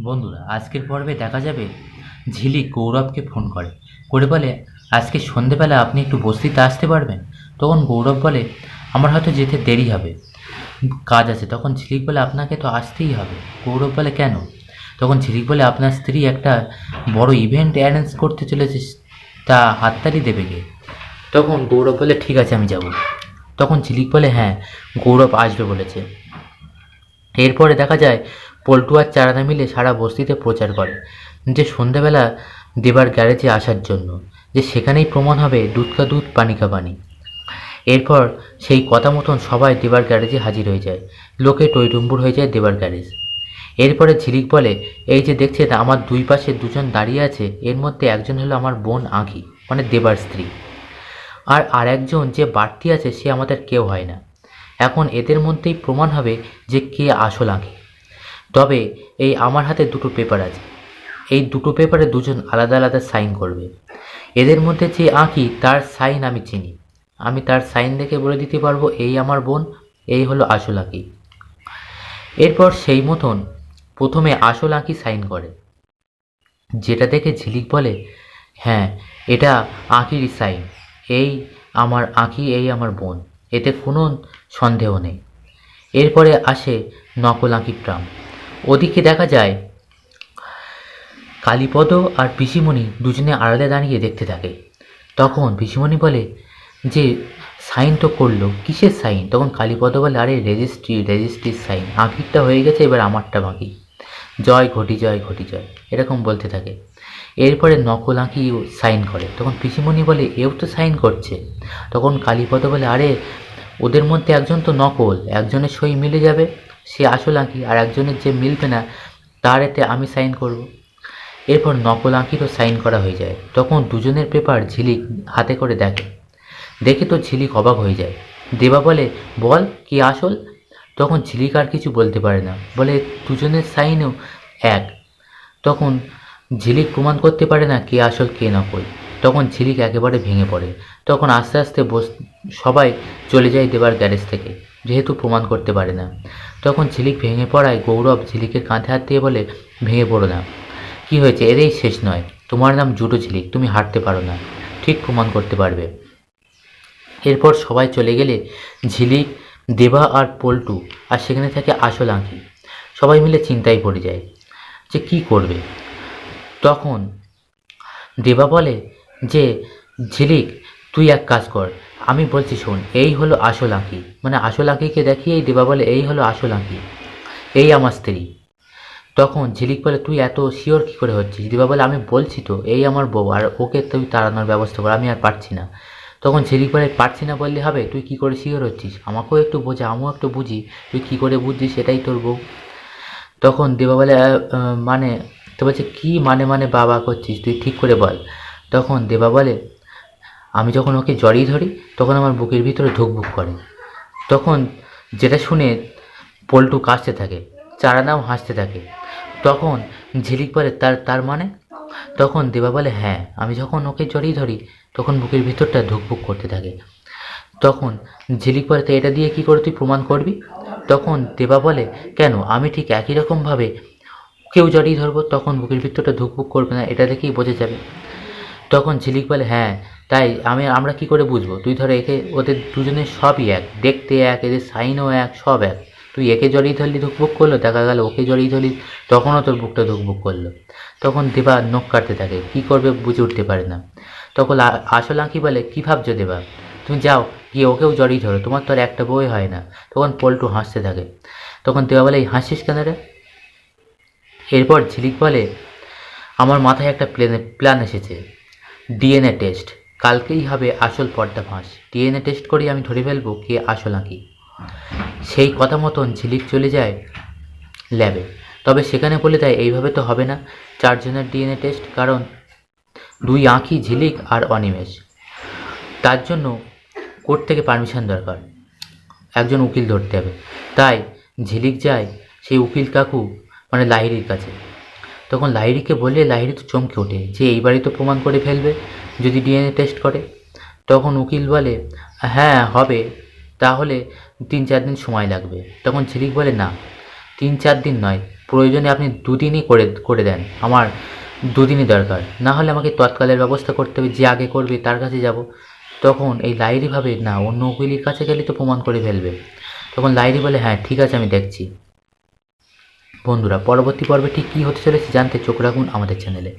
বন্ধুরা, আজকের পর্বে দেখা যাবে ঝিলিক গৌরবকে ফোন করে বলে, আজকে সন্ধেবেলা আপনি একটু বস্তিতে আসতে পারবেন? তখন গৌরব বলে, আমার হয়তো যেতে দেরি হবে, কাজ আছে। তখন ঝিলিক বলে, আপনাকে তো আসতেই হবে। গৌরব বলে, কেন? তখন ঝিলিক বলে, আপনার স্ত্রী একটা বড় ইভেন্ট অ্যারেঞ্জ করতে চলেছে, তা হাততালি দেবে কে? তখন গৌরব বলে, ঠিক আছে, আমি যাব। তখন ঝিলিক বলে, হ্যাঁ, গৌরব আসবে বলেছে। এরপরে দেখা যায় পল্টু আর চারানা মিলে সারা বস্তিতে প্রচার করে যে সন্ধ্যাবেলা দেবার গ্যারেজে আসার জন্য, যে সেখানেই প্রমাণ হবে দুধ কা দুধ পানি কা পানি। এরপর সেই কথা মতন সবাই দেবার গ্যারেজে হাজির হয়ে যায়। লোকে টইটুম্বুর হয়ে যায় দেবার গ্যারেজ। এরপরে ঝিলিক বলে, এই যে দেখছেন আমার দুই পাশে দুজন দাঁড়িয়ে আছে, এর মধ্যে একজন হলো আমার বোন আঁখি, মানে দেবার স্ত্রী। আর একজন যে বাড়তি আছে সে আমাদের কেউ হয় না। এখন এদের মধ্যেই প্রমাণ হবে যে কে আসল আঁখি। তবে এই আমার হাতে দুটো পেপার আছে, এই দুটো পেপারে দুজন আলাদা আলাদা সাইন করবে। এদের মধ্যে যে আঁকি তার সাইন আমি চিনি, আমি তার সাইন দেখে বলে দিতে পারবো এই আমার বোন, এই হলো আসল আঁকি। এরপর সেই মতন প্রথমে আসল আঁকি সাইন করে, যেটা দেখে ঝিলিক বলে, হ্যাঁ, এটা আঁকিরই সাইন, এই আমার আঁকি, এই আমার বোন, এতে কোনো সন্দেহ নেই। এরপরে আসে নকল আঁকি ট্রাম। ওদিকে দেখা যায় কালীপদ আর পিসিমণি দুজনে আড়ালে দাঁড়িয়ে দেখতে থাকে। তখন পিসিমণি বলে যে, সাইন তো করলো, কিসের সাইন? তখন কালীপদ বলে, আরে রেজিস্ট্রির সাইন, আঁকিরটা হয়ে গেছে, এবার আমারটা বাকি, জয় ঘটি জয় ঘটি জয়, এরকম বলতে থাকে। এরপরে নকল আঁকি সাইন করে। তখন পিসিমণি বলে, এও তো সাইন করছে। তখন কালীপদ বলে, আরে ওদের মধ্যে একজন তো নকল, একজনের সই মিলে যাবে, সে আসল আঁকি, আর একজনের যে মিলবে না তার এতে আমি সাইন করব। এরপর নকল আঁকিরও সাইন করা হয়ে যায়। তখন দুজনের পেপার ঝিলিক হাতে করে দেখে, দেখে তো ঝিলিক অবাক হয়ে যায়। দেবা বলে, বল কি আসল? তখন ঝিলিক আর কিছু বলতে পারে না, বলে দুজনের সাইনও এক। তখন ঝিলিক প্রমাণ করতে পারে না কে আসল কে নকল। তখন ঝিলিক একেবারে ভেঙে পড়ে। তখন আস্তে আস্তে সবাই চলে যায় দেবার গ্যারেজ থেকে, যেহেতু প্রমাণ করতে পারে না। তখন ঝিলিক ভেঙে পড়ায় গৌরব ঝিলিকের কাঁধে হাত দিয়ে বলে, ভেঙে পড়ো না, কি হয়েছে, এরই শেষ নয়, তোমার নাম জুটো ঝিলিক, তুমি হারতে পারো না, ঠিক প্রমাণ করতে পারবে। এরপর সবাই চলে গেলে ঝিলিক, দেবা আর পল্টু আর সেখানে থাকে আসল আঁকি। সবাই মিলে চিন্তায় পড়ে যায় যে কী করবে। তখন দেবা বলে যে, ঝিলিক তুই এক কাজ কর, আমি বলছি শোন, এই হলো আসল আঁকি, মানে আসল আঁকিকে দেখিয়েই দেবা বলে, এই হলো আসল আঁকি, এই আমার স্ত্রী। তখন ঝিলিক বলে, তুই এত শিওর কী করে হচ্ছিস? দিবা বলে, আমি বলছি তো এই আমার বউ, আর ওকে তুই তাড়ানোর ব্যবস্থা কর, আমি আর পারছি না। তখন ঝিলিক বলে, পারছি না বললে হবে? তুই কী করে শিওর হচ্ছিস আমাকেও একটু বোঝা, আমিও একটু বুঝি, তুই কী করে বুঝছিস সেটাই তোর বউ। তখন দেবা বলে, মানে, তো বলছে কী মানে মানে বাবা করছিস তুই, ঠিক করে বল। তখন দেবা বলে, আমি যখন ওকে জড়িয়ে ধরি তখন আমার বুকের ভিতরে ধুকভুক করে। তখন যেটা শুনে পল্টু কাশতে থাকে, চারানাও হাসতে থাকে। তখন ঝিলিক বলে, তার তার মানে? তখন দেবা বলে, হ্যাঁ, আমি যখন ওকে জড়িয়ে ধরি তখন বুকের ভিতরটা ধুকপুক করতে থাকে। তখন ঝিলিক বলে, তো এটা দিয়ে কি করে তুই প্রমাণ করবি? তখন দেবা বলে, কেন, আমি ঠিক একই রকমভাবে কেউ জড়িয়ে ধরবো, তখন বুকের ভিতরটা ধুকপুক করবে না, এটা দেখেই বোঝা যাবে। তখন ঝিলিক বলে, হ্যাঁ, তাই আমরা কি করে বুঝবো? তুই ধর একে, ওদের দুজনের সবই এক, দেখতে এক, এদের সাইনও এক, সব এক। তুই একে জড়িয়ে ধরলি ধুকপুক করলো, দেখা গেল ওকে জড়িয়ে ধরলি তখনও তোর বুকটা ধুকপুক করলো। তখন দেবা নখ কাটতে থাকে, কী করবে বুঝে উঠতে পারে না। তখন আসল আঁকি বলে, কী ভাবছো দেবা, তুমি যাও গিয়ে ওকেও জড়িয়ে ধরো, তোমার তো আর একটা বই হয় না। তখন পল্টু হাসতে থাকে। তখন দেবা বলে, এই হাসিস কেন রে? এরপর ঝিলিক বলে, আমার মাথায় একটা প্ল্যান এসেছে, ডিএনএ টেস্ট, কালকেই হবে আসল পর্দাফাঁস, ডিএনএ টেস্ট করেই আমি ধরে ফেলবো কে আসল আঁকি। সেই কথা মতন ঝিলিক চলে যায় ল্যাবে। তবে সেখানে বলে দেয়, এইভাবে তো হবে না, চারজনের ডিএনএ টেস্ট, কারণ দুই আঁখি, ঝিলিক আর অনিমেষ, তার জন্য কোর্ট থেকে পারমিশন দরকার, একজন উকিল ধরতে হবে। তাই ঝিলিক যায় সেই উকিল কাকু, মানে লাহিড়ির কাছে। তখন লাহিড়িকে বললে লাহিড়ি তো চমকে ওঠে যে এইবারই তো প্রমাণ করে ফেলবে যদি ডিএনএ টেস্ট করে। তখন উকিল বলে, হ্যাঁ হবে, তাহলে 3-4 দিন সময় লাগবে। তখন ঝিলিক বলে, না, 3-4 দিন নয়, প্রয়োজনে আপনি দুদিনই করে করে দেন, আমার দুদিনই দরকার, না হলে আমাকে তৎকালের ব্যবস্থা করতে হবে, যে আগে করবে তার কাছে যাব। তখন এই লাহিড়ী ভাবে না, অন্য উকিলের কাছে গেলে তো প্রমাণ করে ফেলবে। তখন লাহিড়ী বলে হ্যাঁ ঠিক আছে, আমি দেখছি। বন্ধুরা, পরবর্তী পর্বে ঠিক কী হতে চলেছে জানতে চোখ রাখুন আমাদের চ্যানেলে।